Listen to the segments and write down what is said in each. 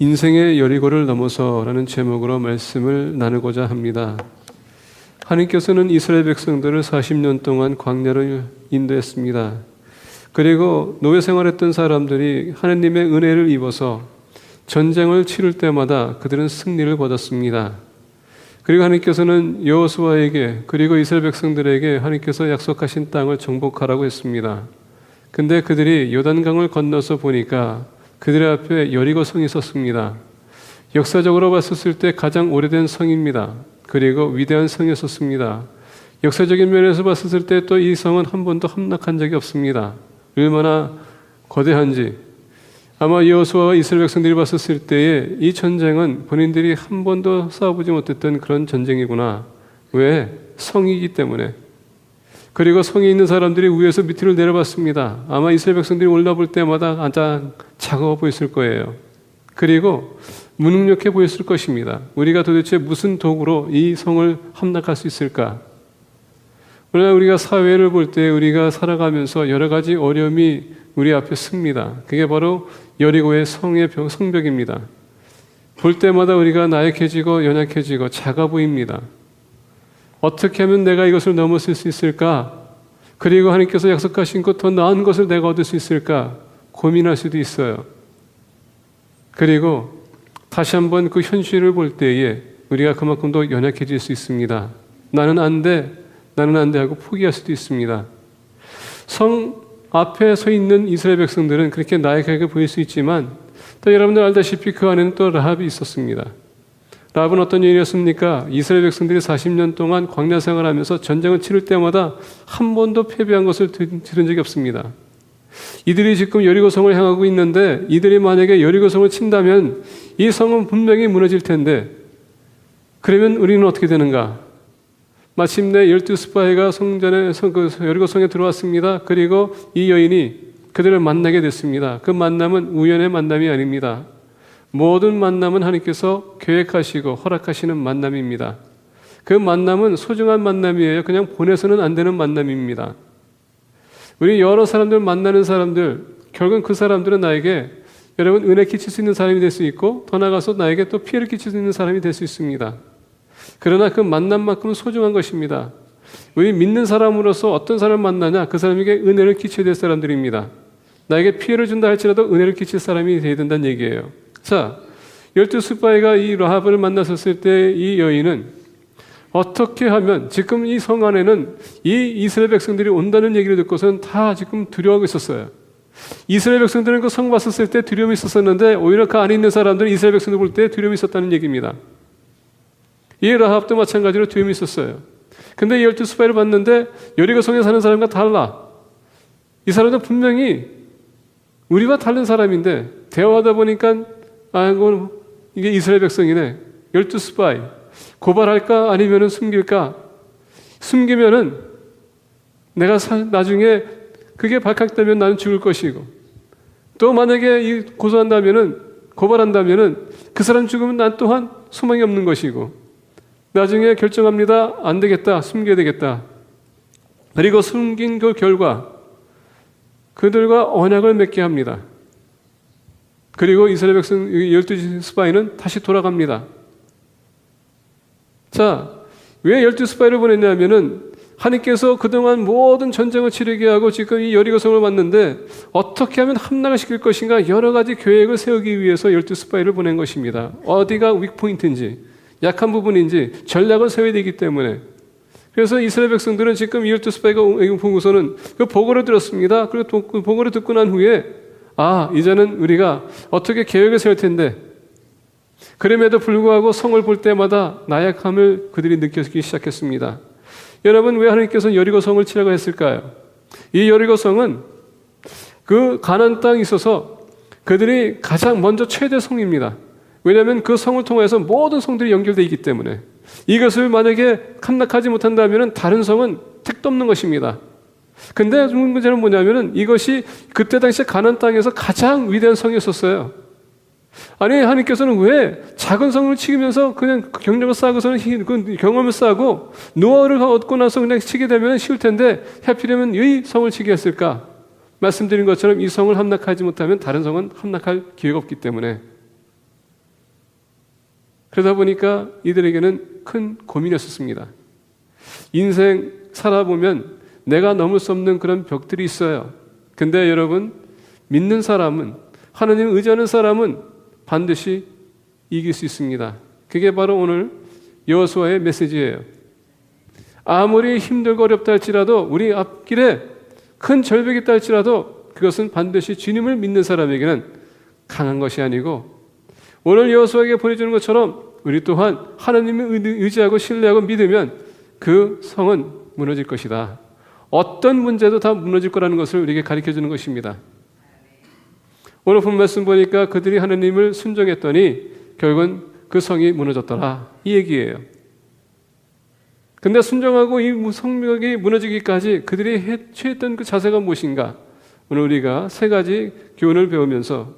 인생의 여리고를 넘어서라는 제목으로 말씀을 나누고자 합니다. 하나님께서는 이스라엘 백성들을 40년 동안 광야를 인도했습니다. 그리고 노예 생활했던 사람들이 하나님의 은혜를 입어서 전쟁을 치를 때마다 그들은 승리를 거뒀습니다. 그리고 하나님께서는 여호수아에게 그리고 이스라엘 백성들에게 하나님께서 약속하신 땅을 정복하라고 했습니다. 근데 그들이 요단강을 건너서 보니까 그들의 앞에 여리고 성이 있었습니다. 역사적으로 봤었을 때 가장 오래된 성입니다. 그리고 위대한 성이었습니다. 역사적인 면에서 봤었을 때 또 이 성은 한 번도 함락한 적이 없습니다. 얼마나 거대한지 아마 여호수아와 이스라엘 백성들이 봤었을 때에 이 전쟁은 본인들이 한 번도 싸워보지 못했던 그런 전쟁이구나. 왜? 성이기 때문에. 그리고 성에 있는 사람들이 위에서 밑으로 내려봤습니다. 아마 이스라엘 백성들이 올라볼 때마다 가장 차가워 보였을 거예요. 그리고 무능력해 보였을 것입니다. 우리가 도대체 무슨 도구로 이 성을 함락할 수 있을까? 오늘 우리가 사회를 볼 때 우리가 살아가면서 여러 가지 어려움이 우리 앞에 씁니다. 그게 바로 여리고의 성벽입니다. 볼 때마다 우리가 나약해지고 연약해지고 작아 보입니다. 어떻게 하면 내가 이것을 넘어설 수 있을까? 그리고 하나님께서 약속하신 것 더 나은 것을 내가 얻을 수 있을까? 고민할 수도 있어요. 그리고 다시 한번 그 현실을 볼 때에 우리가 그만큼 더 연약해질 수 있습니다. 나는 안 돼 하고 포기할 수도 있습니다. 성 앞에 서 있는 이스라엘 백성들은 그렇게 나약하게 보일 수 있지만 또 여러분들 알다시피 그 안에는 또 라합이 있었습니다. 라합은 어떤 일이었습니까? 이스라엘 백성들이 40년 동안 광야 생활하면서 전쟁을 치를 때마다 한 번도 패배한 것을 들은 적이 없습니다. 이들이 지금 여리고 성을 향하고 있는데 이들이 만약에 여리고 성을 친다면 이 성은 분명히 무너질 텐데 그러면 우리는 어떻게 되는가? 마침내 12스파이가 여리고 성에 들어왔습니다. 그리고 이 여인이 그들을 만나게 됐습니다. 그 만남은 우연의 만남이 아닙니다. 모든 만남은 하나님께서 계획하시고 허락하시는 만남입니다. 그 만남은 소중한 만남이에요. 그냥 보내서는 안 되는 만남입니다. 우리 여러 사람들 만나는 사람들, 결국은 그 사람들은 나에게 여러분 은혜 끼칠 수 있는 사람이 될 수 있고 더 나아가서 나에게 또 피해를 끼칠 수 있는 사람이 될 수 있습니다. 그러나 그 만남만큼은 소중한 것입니다. 우리 믿는 사람으로서 어떤 사람을 만나냐? 그 사람에게 은혜를 끼쳐야 될 사람들입니다. 나에게 피해를 준다 할지라도 은혜를 끼칠 사람이 되어야 된다는 얘기예요. 자, 12스파이가 이 라합을 만났었을 때 이 여인은 어떻게 하면 지금 이 성 안에는 이 이스라엘 백성들이 온다는 얘기를 듣고서는 다 지금 두려워하고 있었어요. 이스라엘 백성들은 그 성 봤었을 때 두려움이 있었었는데 오히려 그 안에 있는 사람들은 이스라엘 백성들 볼 때 두려움이 있었다는 얘기입니다. 이 라합도 마찬가지로 두려움이 있었어요. 근데 이 12스파이를 봤는데 여리고 성에 사는 사람과 달라. 이 사람은 분명히 우리와 다른 사람인데 대화하다 보니까 이게 이스라엘 백성이네. 12스파이. 고발할까? 아니면 숨길까? 숨기면은 내가 나중에 그게 발각되면 나는 죽을 것이고 또 만약에 고발한다면은 그 사람 죽으면 난 또한 소망이 없는 것이고 나중에 결정합니다. 안 되겠다. 숨겨야 되겠다. 그리고 숨긴 그 결과 그들과 언약을 맺게 합니다. 그리고 이스라엘 백성 12스파이는 다시 돌아갑니다. 자, 왜 12스파이를 보냈냐면은 하나님께서 그동안 모든 전쟁을 치르게 하고 지금 이 여리고 성을 왔는데 어떻게 하면 함락을 시킬 것인가 여러 가지 계획을 세우기 위해서 12스파이를 보낸 것입니다. 어디가 위크포인트인지 약한 부분인지 전략을 세워야 되기 때문에 그래서 이스라엘 백성들은 지금 이 12스파이가 보고서는 그 보고를 들었습니다. 그리고 그 보고를 듣고 난 후에 이제는 우리가 어떻게 계획을 세울 텐데 그럼에도 불구하고 성을 볼 때마다 나약함을 그들이 느끼기 시작했습니다. 여러분 왜 하나님께서 여리고 성을 치라고 했을까요? 이 여리고 성은 그 가나안 땅에 있어서 그들이 가장 먼저 최대 성입니다. 왜냐하면 그 성을 통해서 모든 성들이 연결되어 있기 때문에 이것을 만약에 함락하지 못한다면 다른 성은 택도 없는 것입니다. 근데 문제는 뭐냐면은 이것이 그때 당시에 가나안 땅에서 가장 위대한 성이었었어요. 아니 하나님께서는 왜 작은 성을 치면서 그냥 경력을 쌓고서는 그 경험을 쌓고 노하우를 얻고 나서 그냥 치게 되면 쉬울 텐데 하필이면 이 성을 치게 했을까? 말씀드린 것처럼 이 성을 함락하지 못하면 다른 성은 함락할 기회가 없기 때문에 그러다 보니까 이들에게는 큰 고민이었습니다. 인생 살아보면 내가 넘을 수 없는 그런 벽들이 있어요. 근데 여러분, 믿는 사람은, 하나님을 의지하는 사람은 반드시 이길 수 있습니다. 그게 바로 오늘 여호수아의 메시지예요. 아무리 힘들고 어렵다 할지라도, 우리 앞길에 큰 절벽이 있다 할지라도 그것은 반드시 주님을 믿는 사람에게는 강한 것이 아니고, 오늘 여호수아에게 보여주는 것처럼 우리 또한 하나님을 의지하고 신뢰하고 믿으면 그 성은 무너질 것이다. 어떤 문제도 다 무너질 거라는 것을 우리에게 가르쳐주는 것입니다. 오늘 본 말씀 보니까 그들이 하나님을 순종했더니 결국은 그 성이 무너졌더라, 이 얘기예요. 근데 순종하고 이 성벽이 무너지기까지 그들이 취했던 그 자세가 무엇인가? 오늘 우리가 세 가지 교훈을 배우면서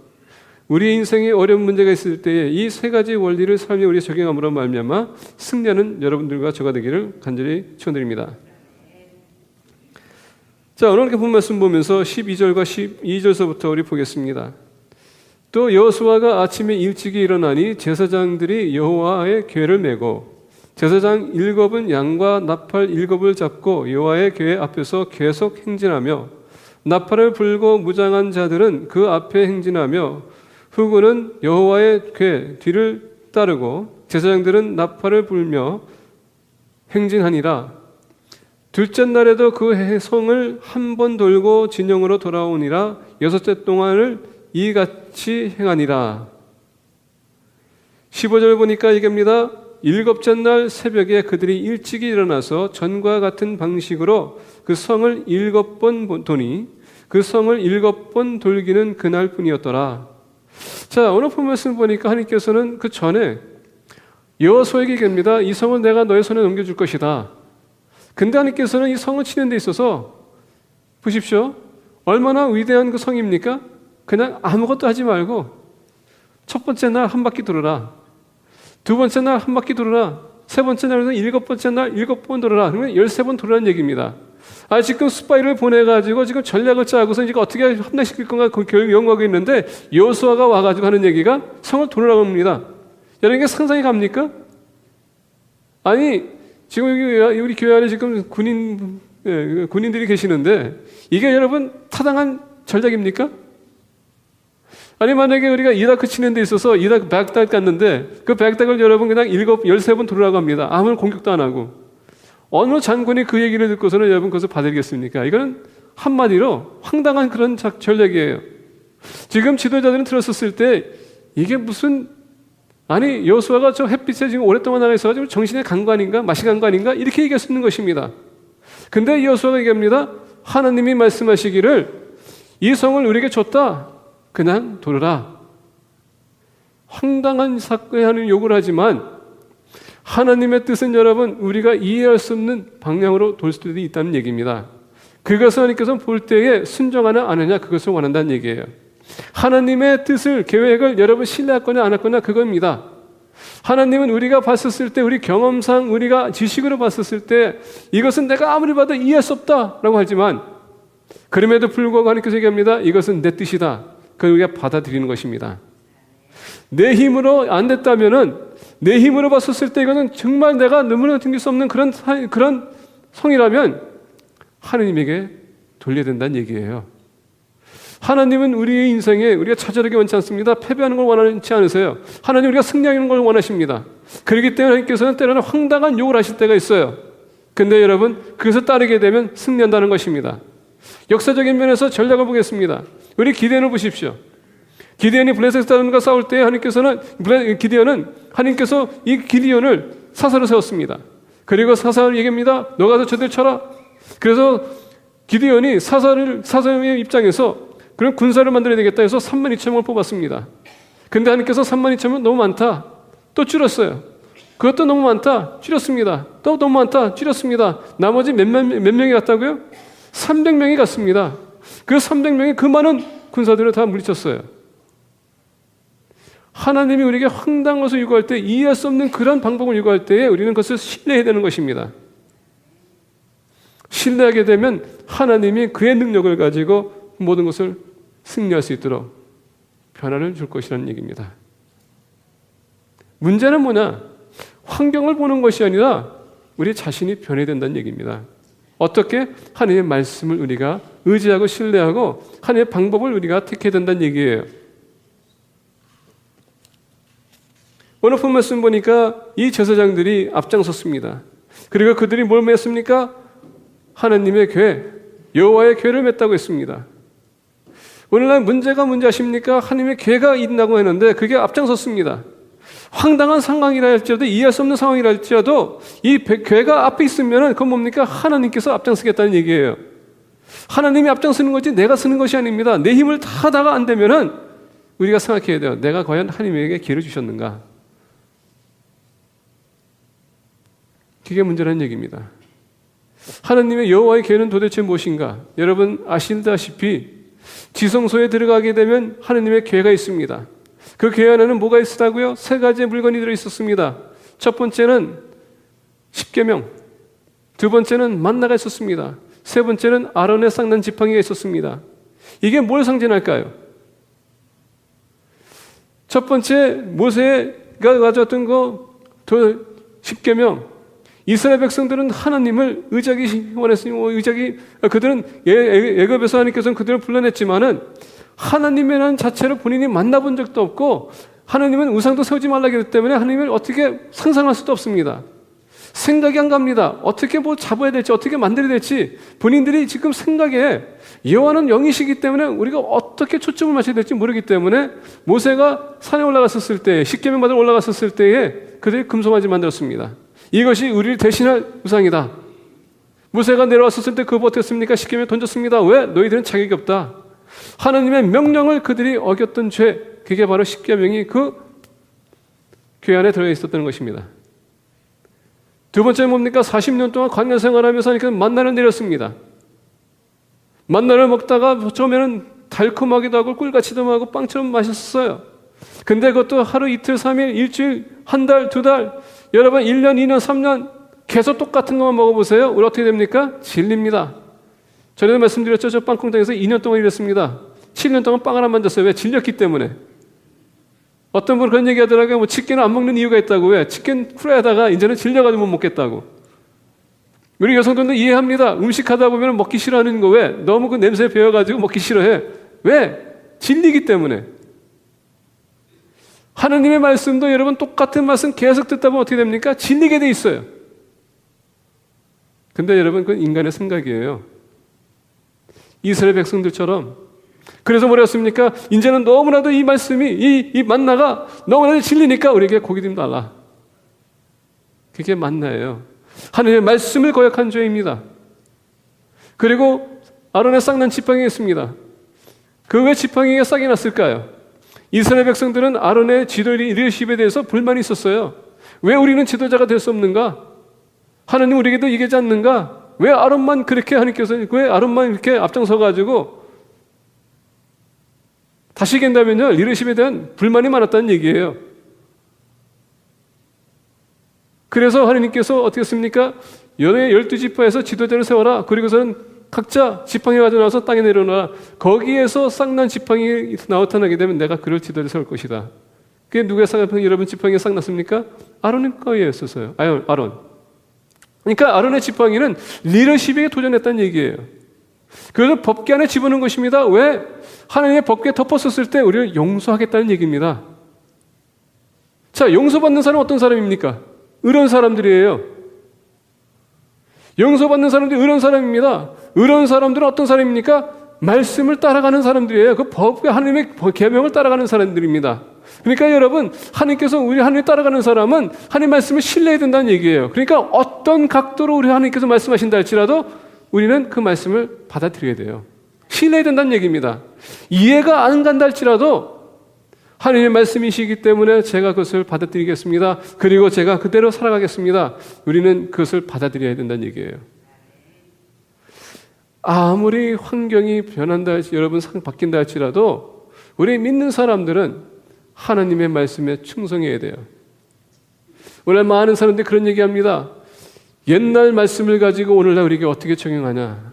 우리 인생에 어려운 문제가 있을 때에 이 세 가지 원리를 삶에 우리 적용함으로 말미암아 승리하는 여러분들과 저가 되기를 간절히 축원드립니다. 자, 오늘 이렇게 본 말씀 보면서 12절과 12절서부터 우리 보겠습니다. 또 여호수아가 아침에 일찍이 일어나니 제사장들이 여호와의 궤를 메고 제사장 7은 양과 나팔 7을 잡고 여호와의 궤 앞에서 계속 행진하며 나팔을 불고 무장한 자들은 그 앞에 행진하며 후군은 여호와의 궤 뒤를 따르고 제사장들은 나팔을 불며 행진하니라. 둘째 날에도 그 성을 한 번 돌고 진영으로 돌아오니라. 6째 동안을 이같이 행하니라. 15절 보니까 얘기합니다. 7째 날 새벽에 그들이 일찍이 일어나서 전과 같은 방식으로 그 성을 7번 도니 그 성을 7번 돌기는 그날 뿐이었더라. 자, 오늘 본 말씀 보니까 하나님께서는 그 전에 여호수아에게 얘기합니다. 이 성을 내가 너의 손에 넘겨줄 것이다. 근데 하나님께서는 이 성을 치는 데 있어서 보십시오. 얼마나 위대한 그 성입니까? 그냥 아무것도 하지 말고 첫 번째 날 한 바퀴 돌아라. 두 번째 날 한 바퀴 돌아라. 세 번째 날에서 7번째 날 7번 돌아라. 그러면 13번 돌아라는 얘기입니다. 지금 스파이를 보내가지고 지금 전략을 짜고서 이제 어떻게 함락시킬 건가 결국 연구하고 있는데 여호수아가 와가지고 하는 얘기가 성을 돌아라고 합니다. 여러분, 이게 상상이 갑니까? 아니, 지금 우리 교회 안에 지금 군인들이 계시는데 이게 여러분 타당한 전략입니까? 아니, 만약에 우리가 이라크 치는 데 있어서 이라크 백닥 갔는데 그 백닥을 여러분 그냥 13번 돌아라고 합니다. 아무런 공격도 안 하고. 어느 장군이 그 얘기를 듣고서는 여러분 그것을 받아들이겠습니까? 이거는 한마디로 황당한 그런 전략이에요. 지금 지도자들은 들었었을 때 이게 무슨, 아니 여호수아가 저 햇빛에 지금 오랫동안 나가 있어가지고 정신의 간관인가 맛이 간관인가 이렇게 얘기할 수 있는 것입니다. 근데 여호수아가 얘기합니다. 하나님이 말씀하시기를 이 성을 우리에게 줬다. 그냥 돌아라. 황당한 사건에 하는 요구를 하지만 하나님의 뜻은 여러분 우리가 이해할 수 없는 방향으로 돌 수도 있다는 얘기입니다. 그것을 하나님께서 볼 때에 순종하나 안 하냐 그것을 원한다는 얘기예요. 하나님의 뜻을 계획을 여러분 신뢰하거나 안 하거나 그겁니다. 하나님은 우리가 봤었을 때 우리 경험상 우리가 지식으로 봤었을 때 이것은 내가 아무리 봐도 이해할 수 없다라고 하지만 그럼에도 불구하고 하나님께서 얘기합니다. 이것은 내 뜻이다. 그걸 우리가 받아들이는 것입니다. 내 힘으로 안 됐다면은 내 힘으로 봤었을 때 이거는 정말 내가 너무나 등길 수 없는 그런 성이라면 하나님에게 돌려야 된다는 얘기예요. 하나님은 우리의 인생에 우리가 좌절하기 원치 않습니다. 패배하는 걸 원하지 않으세요. 하나님 우리가 승리하는 걸 원하십니다. 그렇기 때문에 하나님께서는 때로는 황당한 욕을 하실 때가 있어요. 근데 여러분 그것을 따르게 되면 승리한다는 것입니다. 역사적인 면에서 전략을 보겠습니다. 우리 기대를 보십시오. 기디언이 블레셋과 싸울 때 기디언은 하나님께서 이 기디언을 사사로 세웠습니다. 그리고 사사를 얘기합니다. 너 가서 저들 쳐라. 그래서 기디언이 사사의 입장에서 그런 군사를 만들어야 되겠다 해서 32,000명을 뽑았습니다. 근데 하나님께서 32,000명 너무 많다. 또 줄였어요. 그것도 너무 많다. 줄였습니다. 또 너무 많다. 줄였습니다. 나머지 몇 명이 갔다고요? 300명이 갔습니다. 그 300명이 그 많은 군사들을 다 물리쳤어요. 하나님이 우리에게 황당한 것을 요구할 때 이해할 수 없는 그런 방법을 요구할 때에 우리는 그것을 신뢰해야 되는 것입니다. 신뢰하게 되면 하나님이 그의 능력을 가지고 모든 것을 승리할 수 있도록 변화를 줄 것이라는 얘기입니다. 문제는 뭐냐? 환경을 보는 것이 아니라 우리 자신이 변해야 된다는 얘기입니다. 어떻게? 하나님의 말씀을 우리가 의지하고 신뢰하고 하나님의 방법을 우리가 택해야 된다는 얘기예요. 오늘 본 말씀 보니까 이 제사장들이 앞장섰습니다. 그리고 그들이 뭘 맺습니까? 하나님의 궤, 여호와의 궤를 맺다고 했습니다. 오늘날 문제가 뭔지 아십니까? 하나님의 궤가 있다고 했는데 그게 앞장섰습니다. 황당한 상황이라 할지라도 이해할 수 없는 상황이라 할지라도 이 궤가 앞에 있으면 그건 뭡니까? 하나님께서 앞장서겠다는 얘기예요. 하나님이 앞장서는 거지 내가 쓰는 것이 아닙니다. 내 힘을 다하다가 안 되면은 우리가 생각해야 돼요. 내가 과연 하나님에게 기회를 주셨는가? 그게 문제라는 얘기입니다. 하나님의 여호와의 궤는 도대체 무엇인가? 여러분 아시다시피 지성소에 들어가게 되면 하나님의 궤가 있습니다. 그 궤 안에는 뭐가 있었다고요? 3가지의 물건이 들어있었습니다. 첫 번째는 십계명, 두 번째는 만나가 있었습니다. 세 번째는 아론의 쌍난 지팡이가 있었습니다. 이게 뭘 상징할까요? 첫 번째 모세가 가져왔던 십계명, 이스라엘 백성들은 하나님을 의지하기 원했으니 그들은 애굽에서 하나님께서는 그들을 불러냈지만은 하나님이라는 자체를 본인이 만나본 적도 없고 하나님은 우상도 세우지 말라고 했기 때문에 하나님을 어떻게 상상할 수도 없습니다. 생각이 안 갑니다. 어떻게 뭐 잡아야 될지 어떻게 만들어야 될지 본인들이 지금 생각에 여호와는 영이시기 때문에 우리가 어떻게 초점을 맞춰야 될지 모르기 때문에 모세가 산에 올라갔었을 때 십계명 받으러 올라갔었을 때에 그들이 금송아지 만들었습니다. 이것이 우리를 대신할 우상이다. 모세가 내려왔었을 때 그거 어떻게 했습니까? 십계명 던졌습니다. 왜? 너희들은 자격이 없다. 하나님의 명령을 그들이 어겼던 죄, 그게 바로 십계명이 그 궤 안에 들어있었던 것입니다. 두 번째는 뭡니까? 40년 동안 광야 생활하면서 하니까 만나를 내렸습니다. 만나를 먹다가 처음에는 달콤하기도 하고 꿀같이도 하고 빵처럼 맛있었어요. 근데 그것도 하루 이틀 3일 일주일 한 달 두 달 여러분 1년 2년 3년 계속 똑같은 것만 먹어보세요. 우리 어떻게 됩니까? 질립니다. 전에도 말씀드렸죠. 저 빵공장에서 2년 동안 일했습니다. 7년 동안 빵을 안 만졌어요. 왜? 질렸기 때문에. 어떤 분은 그런 얘기 하더라고요. 뭐 치킨을 안 먹는 이유가 있다고. 왜? 치킨 후라이하다가 이제는 질려가지고 못 먹겠다고. 우리 여성들도 이해합니다. 음식 하다 보면 먹기 싫어하는 거. 왜? 너무 그 냄새에 배어가지고 먹기 싫어해. 왜? 질리기 때문에. 하나님의 말씀도 여러분 똑같은 말씀 계속 듣다 보면 어떻게 됩니까? 질리게 돼 있어요. 근데 여러분 그건 인간의 생각이에요. 이스라엘 백성들처럼. 그래서 뭐랬습니까? 이제는 너무나도 이 말씀이 이 만나가 너무나도 질리니까 우리에게 고기 좀 달라. 그게 만나예요. 하나님의 말씀을 거역한 죄입니다. 그리고 아론의 쌍난 지팡이가 있습니다. 그 왜 지팡이가 싹이 났을까요? 이스라엘 백성들은 아론의 리더십에 대해서 불만이 있었어요. 왜 우리는 지도자가 될 수 없는가? 하나님 우리에게도 이기지 않는가? 왜 아론만 그렇게 하나님께서 왜 아론만 이렇게 앞장서가지고 다시 얘기한다면요 리더십에 대한 불만이 많았다는 얘기예요. 그래서 하나님께서 어떻게 했습니까? 12지파에서 지도자를 세워라. 그리고서는 각자 지팡이 가져나와서 땅에 내려놔. 거기에서 쌍난 지팡이 나타나게 되면 내가 그를 지도자를 세울 것이다. 그게 누구의 쌍난 여러분 지팡이가 싹 났습니까? 아론의 거였었어요. 아론. 그러니까 아론의 지팡이는 리더십에 도전했다는 얘기예요. 그래서 법궤 안에 집어넣은 것입니다. 왜? 하나님의 법궤에 덮었었을 때 우리를 용서하겠다는 얘기입니다. 자, 용서받는 사람은 어떤 사람입니까? 의로운 사람들이에요. 용서받는 사람들이 의로운 사람입니다. 의로운 사람들은 어떤 사람입니까? 말씀을 따라가는 사람들이에요. 그 법과 하나님의 계명을 따라가는 사람들입니다. 그러니까 여러분, 하나님께서 우리 하나님 따라가는 사람은 하나님 말씀을 신뢰해야 된다는 얘기예요. 그러니까 어떤 각도로 우리 하나님께서 말씀하신다 할지라도 우리는 그 말씀을 받아들여야 돼요. 신뢰해야 된다는 얘기입니다. 이해가 안 간다 할지라도 하나님의 말씀이시기 때문에 제가 그것을 받아들이겠습니다. 그리고 제가 그대로 살아가겠습니다. 우리는 그것을 받아들여야 된다는 얘기예요. 아무리 환경이 변한다 할지 여러분 바뀐다 할지라도 우리 믿는 사람들은 하나님의 말씀에 충성해야 돼요. 오늘 많은 사람들이 그런 얘기합니다. 옛날 말씀을 가지고 오늘날 우리에게 어떻게 적용하냐.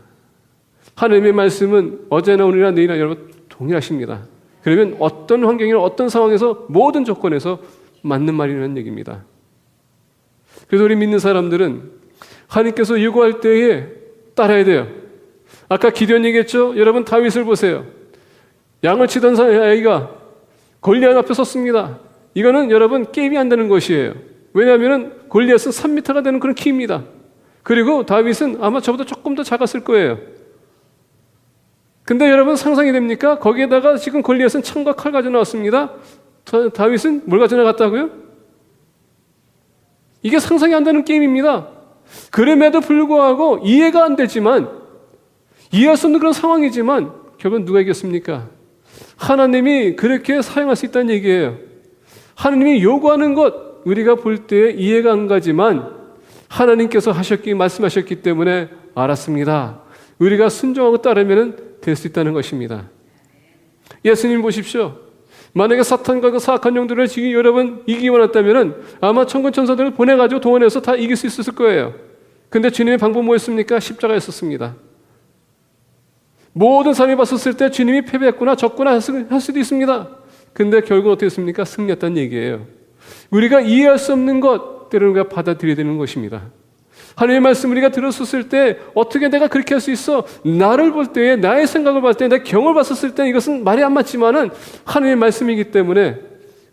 하나님의 말씀은 어제나 오늘이나 내일이나 여러분 동일하십니다. 그러면 어떤 환경이나 어떤 상황에서 모든 조건에서 맞는 말이라는 얘기입니다. 그래서 우리 믿는 사람들은 하나님께서 요구할 때에 따라야 돼요. 아까 기드온 얘기했죠? 여러분 다윗을 보세요. 양을 치던 아이가 골리앗 앞에 섰습니다. 이거는 여러분 게임이 안 되는 것이에요. 왜냐하면 골리앗은 3m가 되는 그런 키입니다. 그리고 다윗은 아마 저보다 조금 더 작았을 거예요. 근데 여러분 상상이 됩니까? 거기에다가 지금 골리앗은 창과 칼 가지고 나왔습니다. 다윗은 뭘 가지고 나갔다고요? 이게 상상이 안 되는 게임입니다. 그럼에도 불구하고 이해가 안 되지만, 이해할 수 없는 그런 상황이지만 결국은 누가 이겼습니까? 하나님이 그렇게 사용할 수 있다는 얘기예요. 하나님이 요구하는 것 우리가 볼 때 이해가 안 가지만 하나님께서 말씀하셨기 때문에 알았습니다. 우리가 순종하고 따르면 될 수 있다는 것입니다. 예수님 보십시오. 만약에 사탄과 그 사악한 영들을 지금 여러분 이기기 원했다면 아마 천군 천사들을 보내가지고 동원해서 다 이길 수 있었을 거예요. 근데 주님의 방법 뭐였습니까? 십자가였었습니다. 모든 사람이 봤었을 때 주님이 패배했구나, 졌구나 할 수도 있습니다. 근데 결국 어떻게 했습니까? 승리했다는 얘기예요. 우리가 이해할 수 없는 것, 때로는 우리가 받아들여야 되는 것입니다. 하나님의 말씀 우리가 들었었을 때 어떻게 내가 그렇게 할 수 있어? 나를 볼 때에, 나의 생각을 봤을 때, 내 경험을 봤었을 때 이것은 말이 안 맞지만은 하나님의 말씀이기 때문에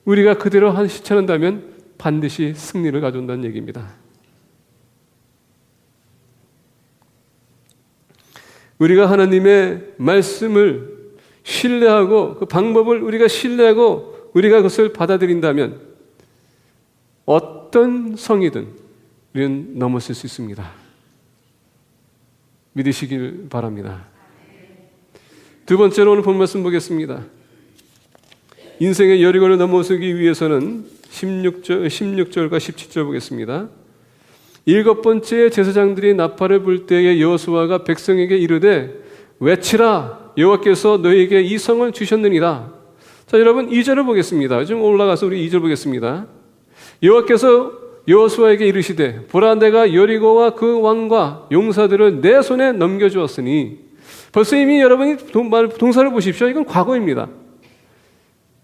우리가 그대로 실천한다면 반드시 승리를 가져온다는 얘기입니다. 우리가 하나님의 말씀을 신뢰하고 그 방법을 우리가 신뢰하고 우리가 그것을 받아들인다면 어떤 성이든 우리는 넘어설 수 있습니다. 믿으시길 바랍니다. 두 번째로 오늘 본 말씀 보겠습니다. 인생의 여리고를 넘어서기 위해서는 16절과 17절 보겠습니다. 일곱 번째 제사장들이 나팔을 불 때에 여호수아가 백성에게 이르되 외치라, 여호와께서 너희에게 이 성을 주셨느니라. 자, 여러분 2절을 보겠습니다. 좀 올라가서 우리 2절 보겠습니다. 여호와께서 여호수아에게 이르시되 보라, 내가 여리고와 그 왕과 용사들을 내 손에 넘겨주었으니. 벌써 이미 여러분이 동사를 보십시오. 이건 과거입니다.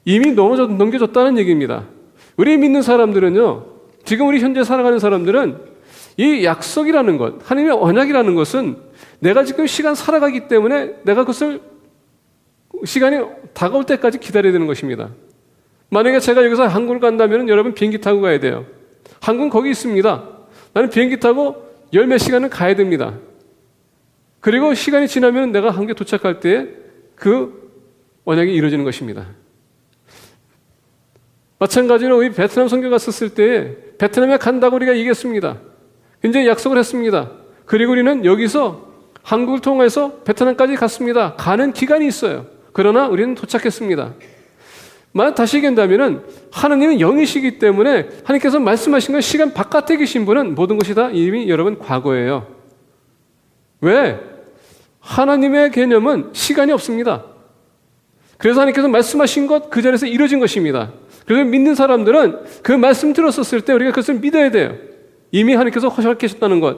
이미 넘겨줬다는 얘기입니다. 우리 믿는 사람들은요, 지금 우리 현재 살아가는 사람들은 이 약속이라는 것, 하나님의 언약이라는 것은 내가 지금 시간 살아가기 때문에 내가 그것을 시간이 다가올 때까지 기다려야 되는 것입니다. 만약에 제가 여기서 한국을 간다면 여러분 비행기 타고 가야 돼요. 한국은 거기 있습니다. 나는 비행기 타고 열 몇 시간은 가야 됩니다. 그리고 시간이 지나면 내가 한국에 도착할 때 그 언약이 이루어지는 것입니다. 마찬가지로 우리 베트남 선교 갔었을 때 베트남에 간다고 우리가 얘기했습니다. 굉장히 약속을 했습니다. 그리고 우리는 여기서 한국을 통해서 베트남까지 갔습니다. 가는 기간이 있어요. 그러나 우리는 도착했습니다. 만약 다시 얘기한다면 하나님은 영이시기 때문에 하나님께서 말씀하신 건 시간 바깥에 계신 분은 모든 것이 다 이미 여러분 과거예요. 왜? 하나님의 개념은 시간이 없습니다. 그래서 하나님께서 말씀하신 것 그 자리에서 이루어진 것입니다. 그래서 믿는 사람들은 그 말씀 들었었을 때 우리가 그것을 믿어야 돼요. 이미 하나님께서 허락하셨다는 것.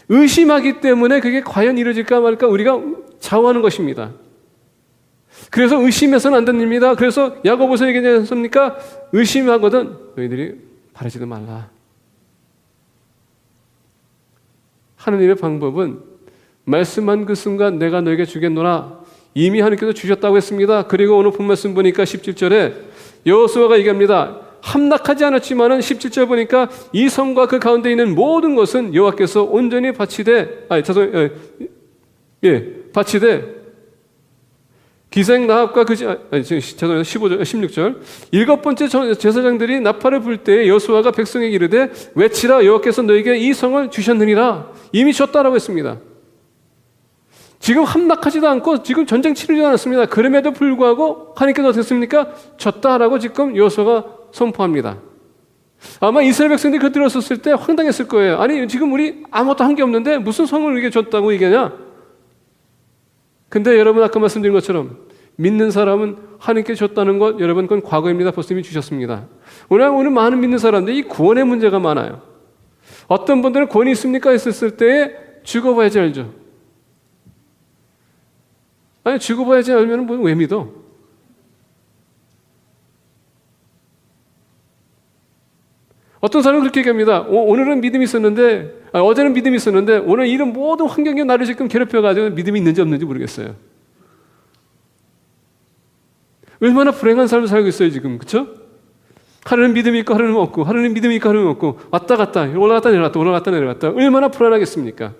의심하기 때문에 그게 과연 이루어질까 말까 우리가 좌우하는 것입니다. 그래서 의심해서는 안 됩니다. 그래서 야고보서 얘기하지 않습니까? 의심하거든 너희들이 바라지도 말라. 하나님의 방법은 말씀한 그 순간 내가 너에게 주겠노라. 이미 하나님께서 주셨다고 했습니다. 그리고 오늘 본 말씀 보니까 17절에 여호수아가 얘기합니다. 함락하지 않았지만은 17절 보니까 이 성과 그 가운데 있는 모든 것은 여호와께서 온전히 바치되 기생 나합과 그 15절 16절 일곱 번째 제사장들이 나팔을 불 때 여호수아가 백성에게 이르되 외치라, 여호와께서 너에게 이 성을 주셨느니라. 이미 줬다라고 했습니다. 지금 함락하지도 않고 지금 전쟁 치르지도 않았습니다. 그럼에도 불구하고 하나님께서 어떻게 했습니까? 졌다라고 지금 여호수아가 선포합니다. 아마 이스라엘 백성들이 그거 들었을 때 황당했을 거예요. 아니 지금 우리 아무것도 한 게 없는데 무슨 성을 우리에게 줬다고 얘기하냐? 근데 여러분 아까 말씀드린 것처럼 믿는 사람은 하나님께 줬다는 것, 여러분 그건 과거입니다. 벌써 이미 주셨습니다. 오늘 많은 믿는 사람들이 이 구원의 문제가 많아요. 어떤 분들은 구원이 있습니까? 했을 때에 죽어봐야지 알죠. 아니 죽어봐야지 알면 뭐 왜 믿어? 어떤 사람은 그렇게 얘기합니다. 오늘은 믿음이 있었는데, 어제는 믿음이 있었는데 오늘 이런 모든 환경이 나를 지금 괴롭혀가지고 믿음이 있는지 없는지 모르겠어요. 얼마나 불행한 삶을 살고 있어요 지금. 그렇죠? 하루는 믿음이 있고 하루는 없고, 하루는 믿음이 있고 하루는 없고, 왔다 갔다 올라갔다 내려갔다 올라갔다 내려갔다. 얼마나 불안하겠습니까?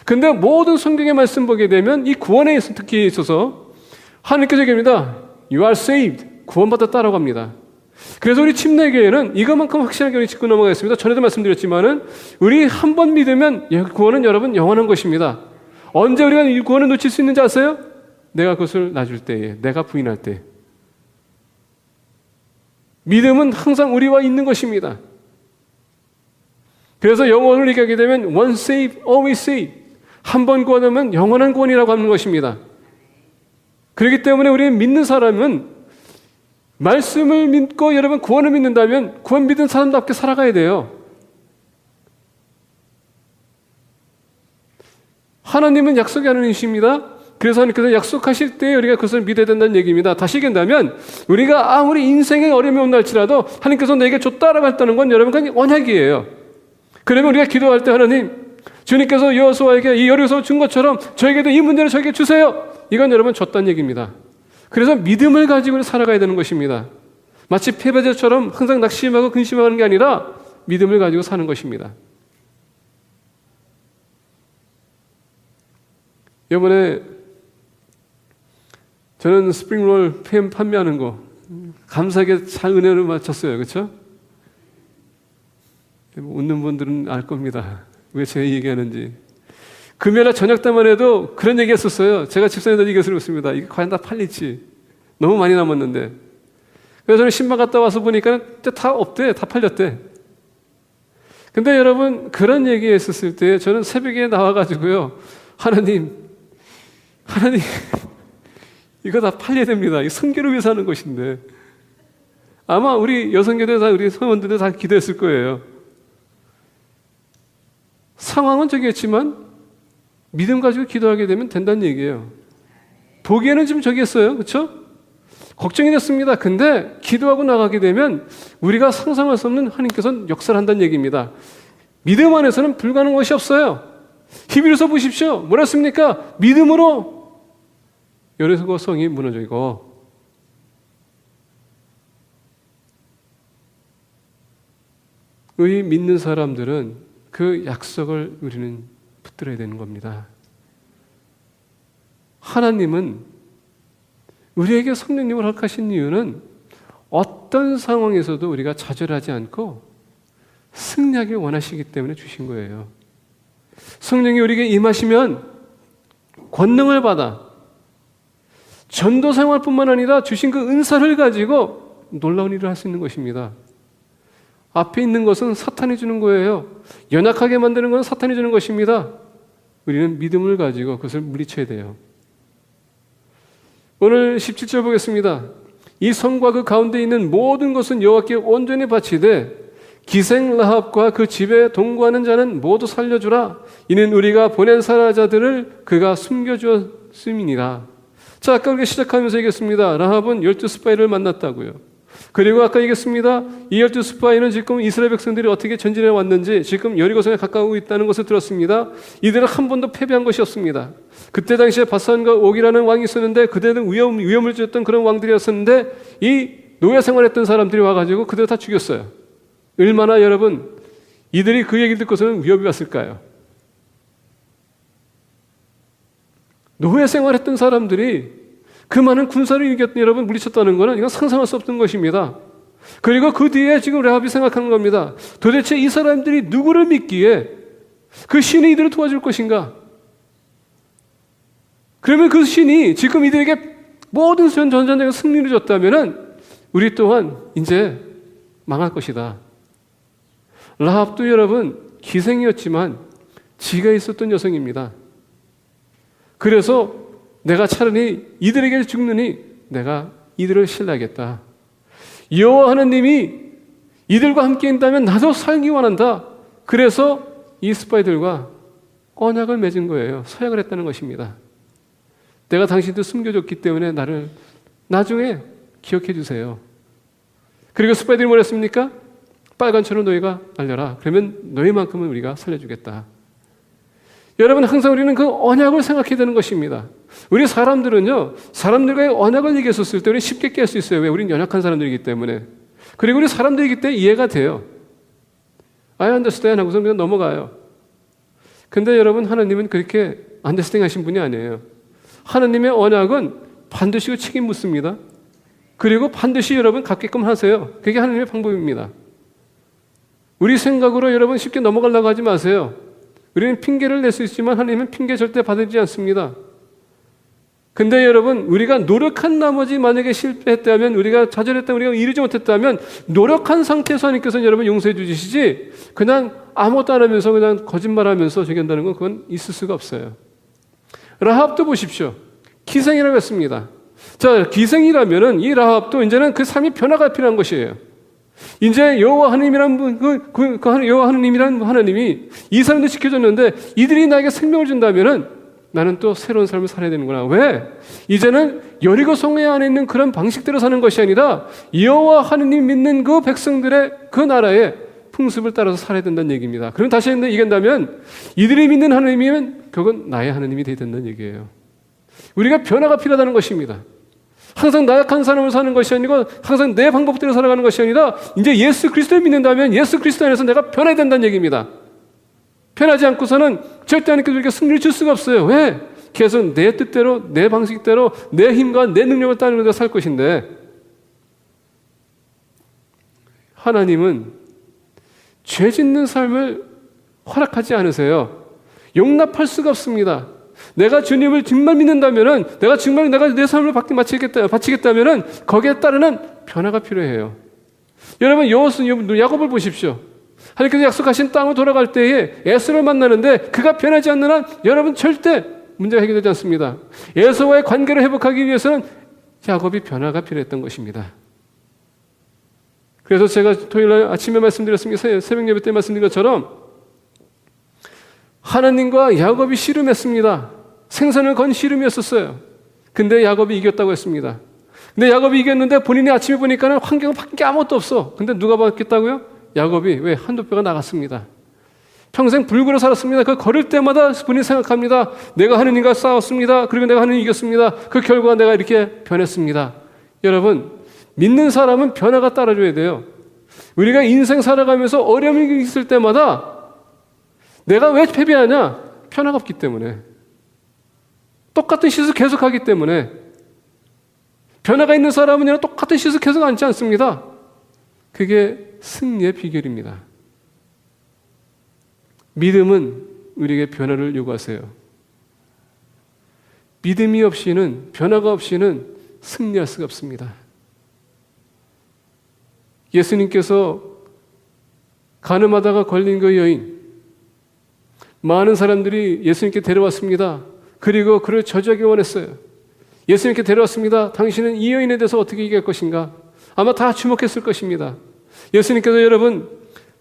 근데 모든 성경의 말씀 보게 되면 이 구원에 특히 있어서 하나님께서 얘기합니다. You are saved. 구원받았다라고 합니다. 그래서 우리 침례교회는 이것만큼 확실하게 우리 짚고 넘어가겠습니다. 전에도 말씀드렸지만은 우리 한 번 믿으면 구원은 여러분 영원한 것입니다. 언제 우리가 이 구원을 놓칠 수 있는지 아세요? 내가 그것을 놔줄 때에, 내가 부인할 때. 믿음은 항상 우리와 있는 것입니다. 그래서 영원을 얘기하게 되면 once saved, always saved. 한 번 구원하면 영원한 구원이라고 하는 것입니다. 그렇기 때문에 우리는 믿는 사람은 말씀을 믿고 여러분 구원을 믿는다면 구원 믿은 사람답게 살아가야 돼요. 하나님은 약속이 하나님이십니다. 그래서 하나님께서 약속하실 때 우리가 그것을 믿어야 된다는 얘기입니다. 다시 얘기한다면 우리가 아무리 인생에 어려움이 온날지라도 하나님께서 내게 줬다라고 했다는 건 여러분 그냥 언약이에요. 그러면 우리가 기도할 때 하나님, 주님께서 여호수아에게 이 여리고성을 준 것처럼 저에게도 이 문제를 저에게 주세요. 이건 여러분 줬다는 얘기입니다. 그래서 믿음을 가지고 살아가야 되는 것입니다. 마치 패배자처럼 항상 낙심하고 근심하는 게 아니라 믿음을 가지고 사는 것입니다. 이번에 저는 스프링롤 팬 판매하는 거 감사하게 잘 은혜를 마쳤어요. 그렇죠? 웃는 분들은 알 겁니다. 왜 제가 얘기하는지. 금요일날 저녁 때만 해도 그런 얘기 했었어요. 제가 집사님들 얘기했을 것입니다. 이게 과연 다 팔릴지. 너무 많이 남았는데. 그래서 저는 신방 갔다 와서 보니까 다 없대. 다 팔렸대. 근데 여러분, 그런 얘기 했었을 때 저는 새벽에 나와가지고요. 하나님, 이거 다 팔려야 됩니다. 이 선교를 위해서 하는 것인데. 아마 우리 여성교대 다 우리 성원들도 다 기도했을 거예요. 상황은 저기였지만 믿음 가지고 기도하게 되면 된다는 얘기예요. 보기에는 좀 저기였어요. 그렇죠? 걱정이 됐습니다. 근데 기도하고 나가게 되면 우리가 상상할 수 없는 하나님께서는 역사를 한다는 얘기입니다. 믿음 안에서는 불가능한 것이 없어요. 히브리서 보십시오. 뭐라 했습니까? 믿음으로 여리고성이 무너지고 의 믿는 사람들은 그 약속을 우리는 붙들어야 되는 겁니다. 하나님은 우리에게 성령님을 허락하신 이유는 어떤 상황에서도 우리가 좌절하지 않고 승리하길 원하시기 때문에 주신 거예요. 성령이 우리에게 임하시면 권능을 받아 전도 생활뿐만 아니라 주신 그 은사를 가지고 놀라운 일을 할 수 있는 것입니다. 앞에 있는 것은 사탄이 주는 거예요. 연약하게 만드는 건 사탄이 주는 것입니다. 우리는 믿음을 가지고 그것을 물리쳐야 돼요. 오늘 17절 보겠습니다. 이 성과 그 가운데 있는 모든 것은 여호와께 온전히 바치되 기생 라합과 그 집에 동거하는 자는 모두 살려주라. 이는 우리가 보낸 사라자들을 그가 숨겨주었음이니라. 자, 아까 우리가 시작하면서 얘기했습니다. 라합은 12 스파이를 만났다고요. 그리고 아까 얘기했습니다. 이 12 스파이는 지금 이스라엘 백성들이 어떻게 전진해 왔는지 지금 여리고성에 가까우고 있다는 것을 들었습니다. 이들은 한 번도 패배한 것이 없습니다. 그때 당시에 바산과 옥이라는 왕이 있었는데 그들은 위험을 줬던 그런 왕들이었었는데 이 노예 생활했던 사람들이 와가지고 그들 다 죽였어요. 얼마나 여러분 이들이 그 얘기를 듣고서는 위협이 왔을까요? 노예 생활했던 사람들이 그 많은 군사를 이겼던 여러분 물리쳤다는 것은 이건 상상할 수 없는 것입니다. 그리고 그 뒤에 지금 라합이 생각하는 겁니다. 도대체 이 사람들이 누구를 믿기에 그 신이 이들을 도와줄 것인가? 그러면 그 신이 지금 이들에게 모든 전쟁에 승리를 줬다면 우리 또한 이제 망할 것이다. 라합도 여러분 기생이었지만 지가 있었던 여성입니다. 그래서 내가 차라리 이들에게 죽느니 내가 이들을 신뢰하겠다. 여호와 하나님이 이들과 함께 있다면 나도 살기 원한다. 그래서 이 스파이들과 언약을 맺은 거예요. 서약을 했다는 것입니다. 내가 당신들 숨겨줬기 때문에 나를 나중에 기억해 주세요. 그리고 스파이들이 뭘 했습니까? 빨간초로 너희가 날려라. 그러면 너희만큼은 우리가 살려주겠다. 여러분, 항상 우리는 그 언약을 생각해야 되는 것입니다. 우리 사람들은요, 사람들과의 언약을 얘기했었을 때 우리는 쉽게 깰 수 있어요. 왜? 우리는 연약한 사람들이기 때문에. 그리고 우리 사람들이기 때문에 이해가 돼요. I understand 하고서 그냥 넘어가요. 근데 여러분, 하나님은 그렇게 understand 하신 분이 아니에요. 하나님의 언약은 반드시 그 책임 묻습니다. 그리고 반드시 여러분 갖게끔 하세요. 그게 하나님의 방법입니다. 우리 생각으로 여러분 쉽게 넘어가려고 하지 마세요. 우리는 핑계를 낼 수 있지만 하나님은 핑계 절대 받지 않습니다. 근데 여러분, 우리가 노력한 나머지 만약에 실패했다면, 우리가 좌절했다면, 우리가 이루지 못했다면 노력한 상태에서 하나님께서는 여러분 용서해 주시지, 그냥 아무것도 안 하면서 그냥 거짓말하면서 저기 한다는 건 그건 있을 수가 없어요. 라합도 보십시오. 기생이라고 했습니다. 자, 기생이라면은 이 라합도 이제는 그 삶이 변화가 필요한 것이에요. 이제 여호와 하나님이란 여호와 하나님이란 하나님이 이 사람들 지켜줬는데 이들이 나에게 생명을 준다면은 나는 또 새로운 삶을 살아야 되는구나. 왜? 이제는 여리고 성에 안에 있는 그런 방식대로 사는 것이 아니라 여호와 하나님 믿는 그 백성들의 그 나라의 풍습을 따라서 살아야 된다는 얘기입니다. 그럼 다시 한번 얘기한다면 이들이 믿는 하나님이면 그건 나의 하나님이 되어야 된다는 얘기예요. 우리가 변화가 필요하다는 것입니다. 항상 나약한 삶을 사는 것이 아니고 항상 내 방법대로 살아가는 것이 아니라 이제 예수 그리스도를 믿는다면 예수 그리스도 안에서 내가 변해야 된다는 얘기입니다. 변하지 않고서는 절대 하나님께서 우리에게 승리를 줄 수가 없어요. 왜? 계속 내 뜻대로, 내 방식대로, 내 힘과 내 능력을 따르면서 살 것인데, 하나님은 죄 짓는 삶을 허락하지 않으세요. 용납할 수가 없습니다. 내가 주님을 정말 믿는다면은, 내가 정말 내 삶을 바치겠다면은 거기에 따르는 변화가 필요해요. 여러분, 야곱을 보십시오. 하나님께서 약속하신 땅으로 돌아갈 때에 에서를 만나는데 그가 변하지 않는 한 여러분 절대 문제가 해결되지 않습니다. 에서와의 관계를 회복하기 위해서는 야곱이 변화가 필요했던 것입니다. 그래서 제가 토요일 아침에 말씀드렸습니다. 새벽 예배 때 말씀드린 것처럼 하나님과 야곱이 씨름했습니다. 생선을 건 씨름이었었어요. 근데 야곱이 이겼다고 했습니다. 근데 야곱이 이겼는데 본인이 아침에 보니까는 환경은 바뀐 게 아무것도 없어. 근데 누가 바뀌었다고요? 야곱이 왜 한두 뼈가 나갔습니다. 평생 불구로 살았습니다. 그 걸을 때마다 본인이 생각합니다. 내가 하느님과 싸웠습니다. 그리고 내가 하느님 이겼습니다. 그 결과 내가 이렇게 변했습니다. 여러분, 믿는 사람은 변화가 따라줘야 돼요. 우리가 인생 살아가면서 어려움이 있을 때마다 내가 왜 패배하냐? 변화가 없기 때문에. 똑같은 시술 계속하기 때문에. 변화가 있는 사람은 똑같은 시술 계속 앉지 않습니다. 그게 승리의 비결입니다. 믿음은 우리에게 변화를 요구하세요. 믿음이 없이는, 변화가 없이는 승리할 수가 없습니다. 예수님께서 가늠하다가 걸린 그 여인, 많은 사람들이 예수님께 데려왔습니다. 그리고 그를 저주하기 원했어요. 예수님께 데려왔습니다. 당신은 이 여인에 대해서 어떻게 얘기할 것인가? 아마 다 주목했을 것입니다. 예수님께서 여러분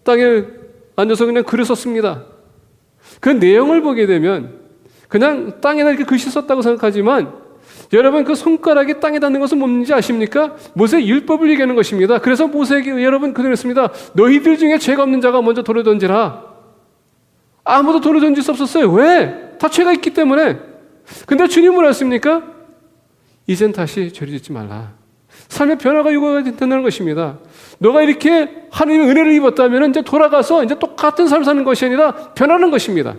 땅에 앉아서 그냥 글을 썼습니다. 그 내용을 보게 되면 그냥 땅에다 이렇게 글씨 썼다고 생각하지만 여러분 그 손가락이 땅에 닿는 것은 뭔지 아십니까? 모세의 율법을 얘기하는 것입니다. 그래서 모세에게 여러분 그대로 했습니다. 너희들 중에 죄가 없는 자가 먼저 돌을 던지라. 아무도 돌을 던질 수 없었어요. 왜? 다 죄가 있기 때문에. 근데 주님은 뭐라 했습니까? 이젠 다시 죄를 짓지 말라. 삶의 변화가 요구가 된다는 것입니다. 너가 이렇게 하나님의 은혜를 입었다면 이제 돌아가서 이제 똑같은 삶을 사는 것이 아니라 변하는 것입니다.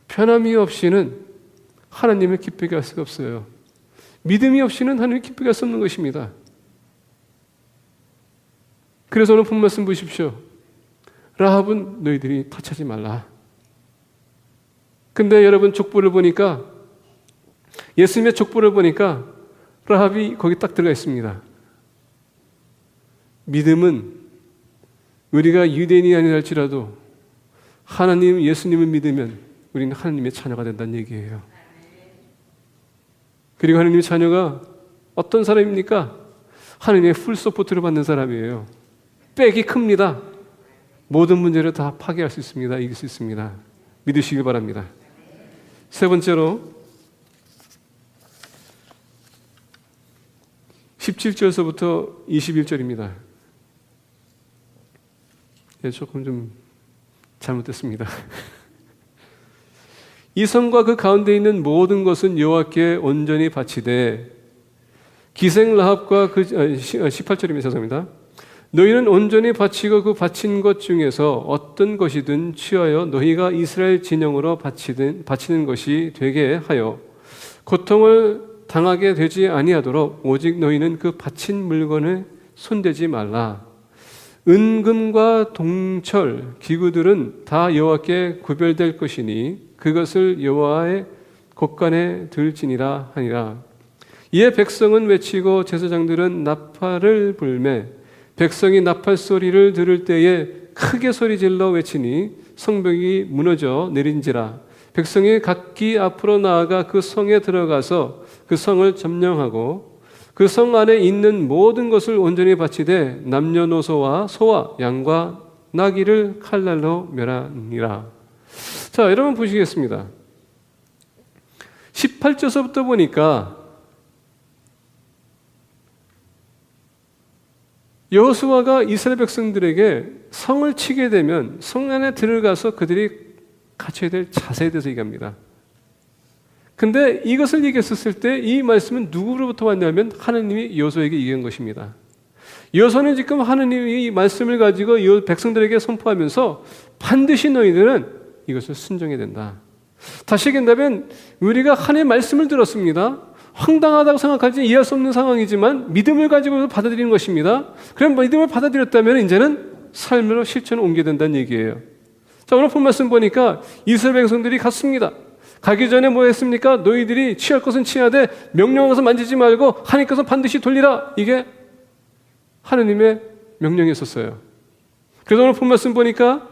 변함이 없이는 하나님을 기쁘게 할 수가 없어요. 믿음이 없이는 하나님을 기쁘게 할 수 없는 것입니다. 그래서 오늘 본 말씀 보십시오. 라합은 너희들이 터치하지 말라. 근데 여러분 족보를 보니까 예수님의 족보를 보니까 라합이 거기 딱 들어가 있습니다. 믿음은 우리가 유대인이 아니라 할지라도 하나님, 예수님을 믿으면 우리는 하나님의 자녀가 된다는 얘기예요. 그리고 하나님의 자녀가 어떤 사람입니까? 하나님의 풀 서포트를 받는 사람이에요. 백이 큽니다. 모든 문제를 다 파괴할 수 있습니다. 이길 수 있습니다. 믿으시길 바랍니다. 세 번째로 17절서부터 21절입니다. 조금 좀 잘못됐습니다. 이 성과 그 가운데 있는 모든 것은 여호와께 온전히 바치되 기생 라합과 18절입니다. 죄송합니다. 너희는 온전히 바치고 그 바친 것 중에서 어떤 것이든 취하여 너희가 이스라엘 진영으로 바치는 것이 되게 하여 고통을 당하게 되지 아니하도록 오직 너희는 그 바친 물건에 손대지 말라. 은금과 동철 기구들은 다 여호와께 구별될 것이니 그것을 여호와의 곳간에 들지니라 하니라. 이에 백성은 외치고 제사장들은 나팔을 불매 백성이 나팔 소리를 들을 때에 크게 소리질러 외치니 성벽이 무너져 내린지라. 백성이 각기 앞으로 나아가 그 성에 들어가서 그 성을 점령하고 그 성 안에 있는 모든 것을 온전히 바치되 남녀노소와 소와 양과 나귀를 칼날로 멸하니라. 자, 여러분 보시겠습니다. 18절서부터 보니까 여호수아가 이스라엘 백성들에게 성을 치게 되면 성 안에 들어가서 그들이 갖춰야 될 자세에 대해서 얘기합니다. 근데 이것을 얘기했었을 때 이 말씀은 누구로부터 왔냐면 하나님이 여호수아에게 얘기한 것입니다. 여호수아는 지금 하나님이 이 말씀을 가지고 이 백성들에게 선포하면서 반드시 너희들은 이것을 순종해야 된다. 다시 얘기한다면 우리가 하나님의 말씀을 들었습니다. 황당하다고 생각하지 이해할 수 없는 상황이지만 믿음을 가지고 받아들이는 것입니다. 그럼 믿음을 받아들였다면 이제는 삶으로 실천을 옮겨야 된다는 얘기예요. 자, 오늘 본 말씀 보니까 이스라엘 백성들이 갔습니다. 가기 전에 뭐 했습니까? 너희들이 취할 것은 취하되 명령한 것은 만지지 말고 하나님께서 반드시 돌리라. 이게 하나님의 명령이었어요. 그래서 오늘 본 말씀 보니까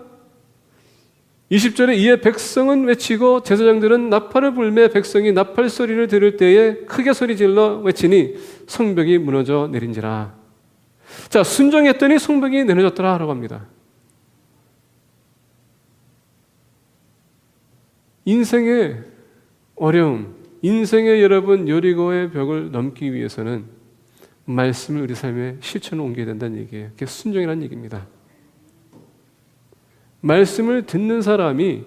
20절에 이에 백성은 외치고 제사장들은 나팔을 불매 백성이 나팔 소리를 들을 때에 크게 소리질러 외치니 성벽이 무너져 내린지라. 자, 순종했더니 성벽이 내려졌더라 라고 합니다. 인생의 어려움, 인생의 여러분 여리고의 벽을 넘기 위해서는 말씀을 우리 삶에 실천을 옮겨야 된다는 얘기예요. 그게 순종이라는 얘기입니다. 말씀을 듣는 사람이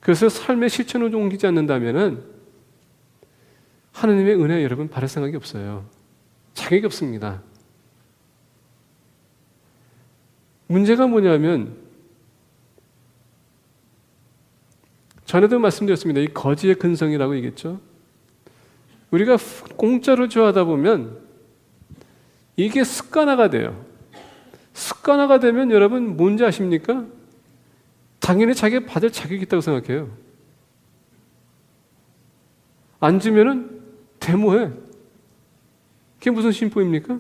그것을 삶의 실천으로 옮기지 않는다면 하나님의 은혜 여러분 바랄 생각이 없어요. 자격이 없습니다. 문제가 뭐냐면 전에도 말씀드렸습니다. 이 거지의 근성이라고 얘기했죠. 우리가 공짜로 좋아하다 보면 이게 습관화가 돼요. 습관화가 되면 여러분 뭔지 아십니까? 당연히 자기가 받을 자격이 있다고 생각해요. 안 주면은 데모해. 그게 무슨 심보입니까?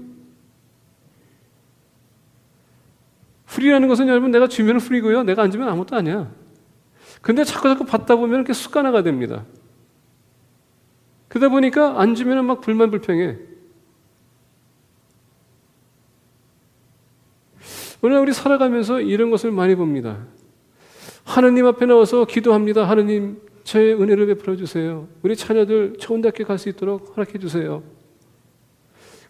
프리라는 것은 여러분 내가 주면 프리고요. 내가 안 주면 아무것도 아니야. 근데 자꾸 받다 보면 이렇게 습관화가 됩니다. 그러다 보니까 안 주면 막 불만불평해. 오늘 우리 살아가면서 이런 것을 많이 봅니다. 하느님 앞에 나와서 기도합니다. 하느님, 저의 은혜를 베풀어 주세요. 우리 자녀들 좋은 대학교 갈 수 있도록 허락해 주세요.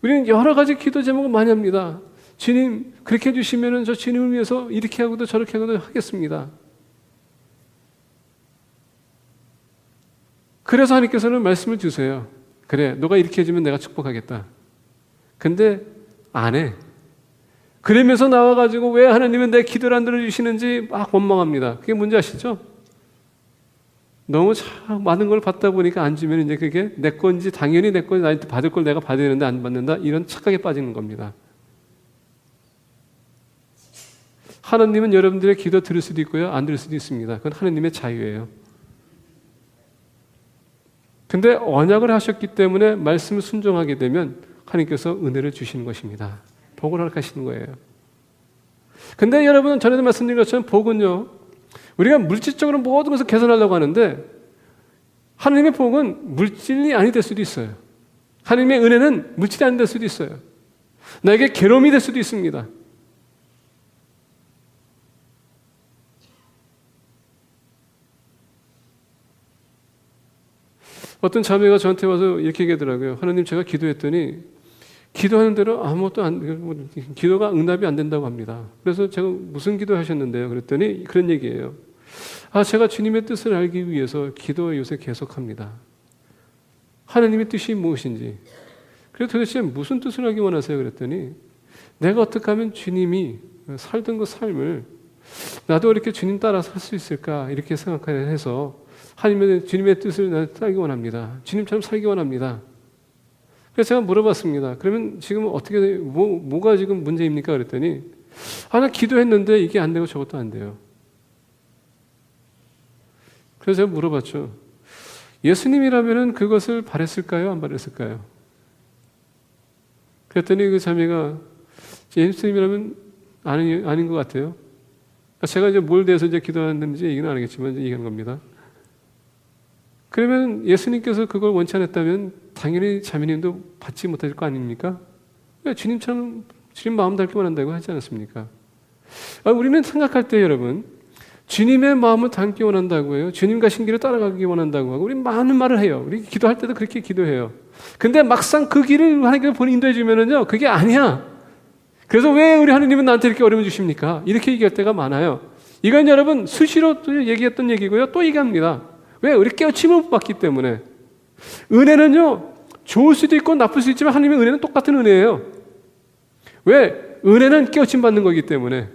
우리는 여러 가지 기도 제목을 많이 합니다. 주님, 그렇게 해주시면 저 주님을 위해서 이렇게 하고도 저렇게 하고도 하겠습니다. 그래서 하나님께서는 말씀을 주세요. 그래, 너가 이렇게 해주면 내가 축복하겠다. 근데 안 해. 그러면서 나와가지고 왜 하나님은 내 기도를 안 들어주시는지 막 원망합니다. 그게 뭔지 아시죠? 너무 많은 걸 받다 보니까 안 주면 이제 그게 내 건지 당연히 내 건지 나한테 받을 걸 내가 받아야 되는데 안 받는다. 이런 착각에 빠지는 겁니다. 하나님은 여러분들의 기도 들을 수도 있고요. 안 들을 수도 있습니다. 그건 하나님의 자유예요. 근데 언약을 하셨기 때문에 말씀을 순종하게 되면 하나님께서 은혜를 주시는 것입니다. 복을 허락하시는 거예요. 근데 여러분 전에도 말씀드린 것처럼 복은요. 우리가 물질적으로 모든 것을 개선하려고 하는데 하나님의 복은 물질이 아니 될 수도 있어요. 하나님의 은혜는 물질이 아니 될 수도 있어요. 나에게 괴로움이 될 수도 있습니다. 어떤 자매가 저한테 와서 이렇게 얘기하더라고요. 하나님 제가 기도했더니 기도하는 대로 아무것도 기도가 응답이 안 된다고 합니다. 그래서 제가 무슨 기도 하셨는데요? 그랬더니 그런 얘기예요. 제가 주님의 뜻을 알기 위해서 기도 요새 계속합니다. 하나님의 뜻이 무엇인지. 그래서 도대체 무슨 뜻을 하기 원하세요? 그랬더니 내가 어떻게 하면 주님이 살던 그 삶을 나도 이렇게 주님 따라 살 수 있을까? 이렇게 생각해서 하나님의 주님의 뜻을 살기 원합니다. 주님처럼 살기 원합니다. 그래서 제가 물어봤습니다. 그러면 지금 어떻게 뭐가 지금 문제입니까? 그랬더니 나 기도했는데 이게 안 되고 저것도 안 돼요. 그래서 제가 물어봤죠. 예수님이라면 그것을 바랬을까요? 안 바랬을까요? 그랬더니 그 자매가 예수님이라면 아닌 것 같아요. 제가 이제 뭘 대해서 이제 기도하는지 얘기는 안 하겠지만 이제 얘기하는 겁니다. 그러면 예수님께서 그걸 원치 않았다면 당연히 자매님도 받지 못할 거 아닙니까? 주님처럼 주님 마음 닮기만 한다고 하지 않았습니까? 우리는 생각할 때 여러분 주님의 마음을 닮기 원한다고 해요. 주님과 신기를 따라가기 원한다고 하고 우리 많은 말을 해요. 우리 기도할 때도 그렇게 기도해요. 근데 막상 그 길을 하나님께서 본인 인도해 주면은요 그게 아니야. 그래서 왜 우리 하나님은 나한테 이렇게 어려움을 주십니까? 이렇게 얘기할 때가 많아요. 이건 여러분 수시로 또 얘기했던 얘기고요. 또 얘기합니다. 왜? 우리 깨우침을 못 받기 때문에. 은혜는요 좋을 수도 있고 나쁠 수 있지만 하나님의 은혜는 똑같은 은혜예요. 왜? 은혜는 깨우침 받는 거기 때문에.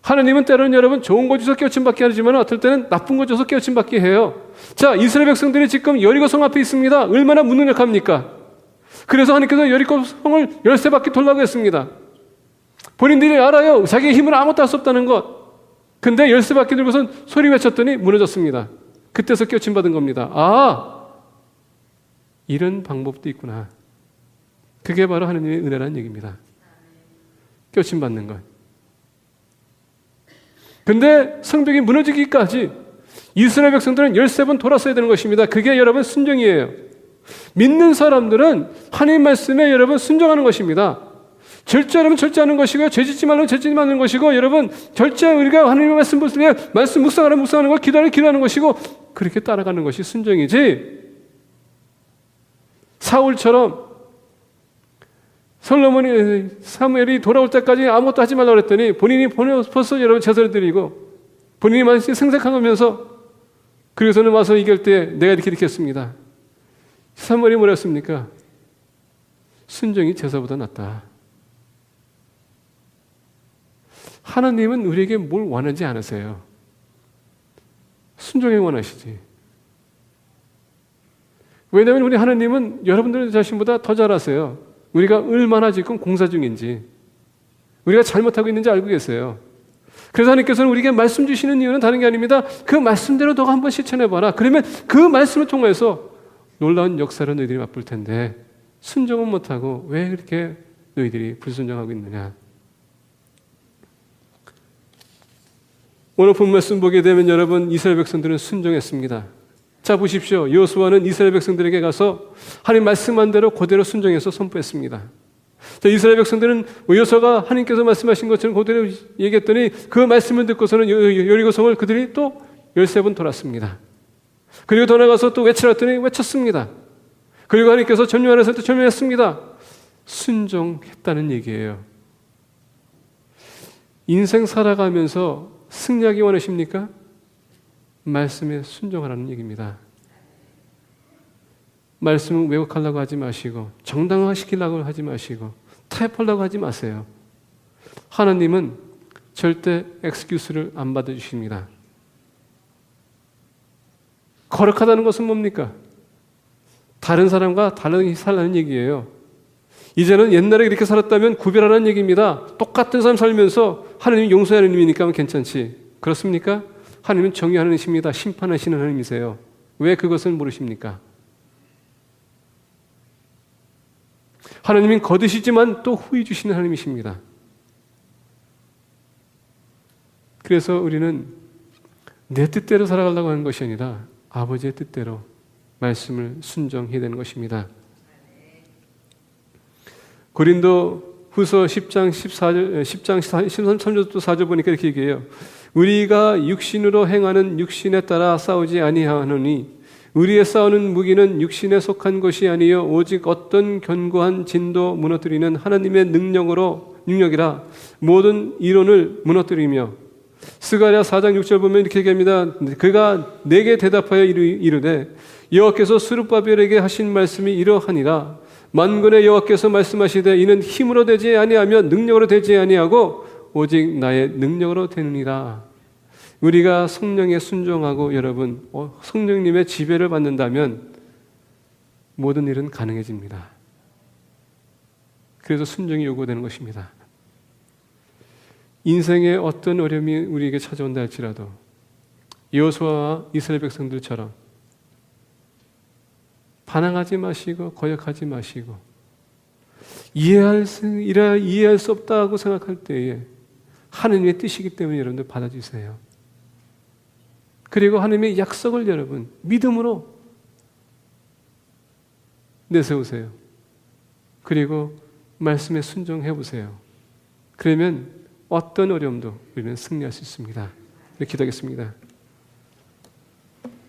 하나님은 때로는 여러분 좋은 거 줘서 깨우침 받게 하지만 어떨 때는 나쁜 거 줘서 깨우침 받게 해요. 자, 이스라엘 백성들이 지금 여리고 성 앞에 있습니다. 얼마나 무능력합니까? 그래서 하나님께서 여리고 성을 13바퀴 돌라고 했습니다. 본인들이 알아요. 자기의 힘으로 아무것도 할 수 없다는 것. 근데 13바퀴 들고선 소리 외쳤더니 무너졌습니다. 그때서 깨우침 받은 겁니다. 이런 방법도 있구나. 그게 바로 하나님의 은혜라는 얘기입니다. 깨우침 받는 것. 근데 성벽이 무너지기까지 이스라엘 백성들은 13번 돌았어야 되는 것입니다. 그게 여러분 순종이에요. 믿는 사람들은 하나님 말씀에 여러분 순종하는 것입니다. 절제하면 절제하는 것이고요. 죄짓지 말라면 죄짓지 말는 것이고 여러분 절제 우리가 하나님의 말씀 묵상하는 묵상하는 거 기도하는 것이고 그렇게 따라가는 것이 순종이지. 사울처럼 사무엘이 돌아올 때까지 아무것도 하지 말라고 했더니 본인이 벌써 여러분 제사를 드리고 본인이 만씩 생색하면서 그래서는 와서 이길 때 내가 이렇게 했습니다. 사무엘이 뭐라 했습니까? 순종이 제사보다 낫다. 하나님은 우리에게 뭘 원하지 않으세요. 순종이 원하시지. 왜냐하면 우리 하나님은 여러분들 자신보다 더 잘 아세요. 우리가 얼마나 지금 공사 중인지 우리가 잘못하고 있는지 알고 계세요. 그래서 하나님께서는 우리에게 말씀 주시는 이유는 다른 게 아닙니다. 그 말씀대로 너가 한번 실천해봐라. 그러면 그 말씀을 통해서 놀라운 역사를 너희들이 맛볼 텐데 순종은 못하고 왜 그렇게 너희들이 불순종하고 있느냐. 오늘 본 말씀 보게 되면 여러분 이스라엘 백성들은 순종했습니다. 자 보십시오. 여호수아는 이스라엘 백성들에게 가서 하나님 말씀한 대로 그대로 순종해서 선포했습니다. 자, 이스라엘 백성들은 여호수아가 하나님께서 말씀하신 것처럼 그대로 얘기했더니 그 말씀을 듣고서는 여리고성을 그들이 또 13번 돌았습니다. 그리고 더 나가서 또 외치라 했더니 외쳤습니다. 그리고 하나님께서 점령하라 했을 때 점령했습니다. 순종했다는 얘기예요. 인생 살아가면서 승리하기 원하십니까? 말씀에 순종하라는 얘기입니다. 말씀을 왜곡하려고 하지 마시고 정당화시키려고 하지 마시고 타협하려고 하지 마세요. 하나님은 절대 엑스큐스를 안 받아주십니다. 거룩하다는 것은 뭡니까? 다른 사람과 다르게 살라는 얘기예요. 이제는 옛날에 이렇게 살았다면 구별하라는 얘기입니다. 똑같은 삶 살면서 하나님이 용서하는 의미니까 괜찮지. 그렇습니까? 하나님은 정의하는 이십니다. 심판하시는 하나님이세요. 왜 그것을 모르십니까? 하나님은 거두시지만 또 후히 주시는 하나님이십니다. 그래서 우리는 내 뜻대로 살아가려고 하는 것이 아니라 아버지의 뜻대로 말씀을 순종해야 되는 것입니다. 고린도 후서 10장 13절 4절 보니까 이렇게 얘기해요. 우리가 육신으로 행하는 육신에 따라 싸우지 아니하노니 우리의 싸우는 무기는 육신에 속한 것이 아니요 오직 어떤 견고한 진도 무너뜨리는 하나님의 능력이라 모든 이론을 무너뜨리며, 스가랴 4장 6절 보면 이렇게 얘기합니다. 그가 내게 대답하여 이르되 여호와께서 스룹바벨에게 하신 말씀이 이러하니라. 만군의 여호와께서 말씀하시되 이는 힘으로 되지 아니하며 능력으로 되지 아니하고 오직 나의 능력으로 되느니라. 우리가 성령에 순종하고 여러분 성령님의 지배를 받는다면 모든 일은 가능해집니다. 그래서 순종이 요구되는 것입니다. 인생의 어떤 어려움이 우리에게 찾아온다 할지라도 여호수아와 이스라엘 백성들처럼 반항하지 마시고 거역하지 마시고 이해할 수 없다고 생각할 때에 하느님의 뜻이기 때문에 여러분들 받아주세요. 그리고 하느님의 약속을 여러분 믿음으로 내세우세요. 그리고 말씀에 순종해 보세요. 그러면 어떤 어려움도 우리는 승리할 수 있습니다. 기도하겠습니다.